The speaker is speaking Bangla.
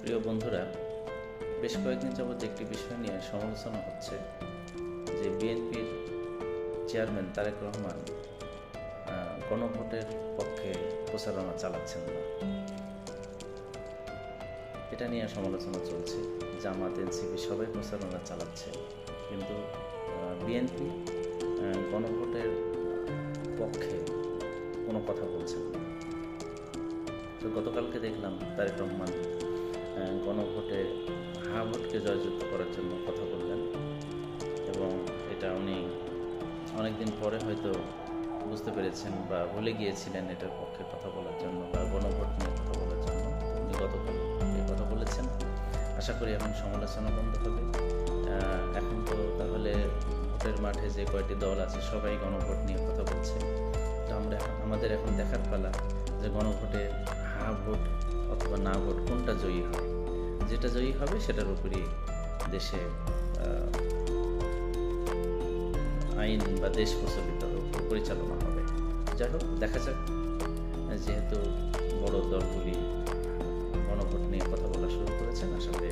প্রিয় বন্ধুরা, বেশ কয়েকদিন যাবৎ একটি বিষয় নিয়ে সমালোচনা হচ্ছে যে বিএনপির চেয়ারম্যান তারেক রহমান গণভোটের পক্ষে প্রচারণা চালাচ্ছেন না। এটা নিয়ে সমালোচনা চলছে। জামাত, এনসিপি সবাই প্রচারণা চালাচ্ছে, কিন্তু বিএনপি গণভোটের পক্ষে কোনো কথা বলছেন না। তো গতকালকে দেখলাম তারেক রহমান গণভোটে হ্যাঁ ভোটকে জয়যুক্ত করার জন্য কথা বললেন, এবং এটা উনি অনেকদিন পরে হয়তো বুঝতে পেরেছেন বা ভুলে গিয়েছিলেন এটার পক্ষে কথা বলার জন্য বা গণভোট নিয়ে কথা বলার জন্য। উনি গতকাল এই কথা বলেছেন। আশা করি এখন সমালোচনা বন্ধ হবে। এখন তো তাহলে ভোটের মাঠে যে কয়টি দল আছে সবাই গণভোট নিয়ে কথা বলছে। তো আমাদের এখন দেখার পালা যে গণভোটে হ্যাঁ ভোট অথবা না ভোট কোনটা জয়ী হয়। যেটা জয়ী হবে সেটার উপরই দেশে আইন বা দেশ পরিচালনা হবে। যাই হোক, দেখা যাক। যেহেতু বড় দলগুলি গণভোট নিয়ে কথা বলা শুরু করেছেন, আশা করি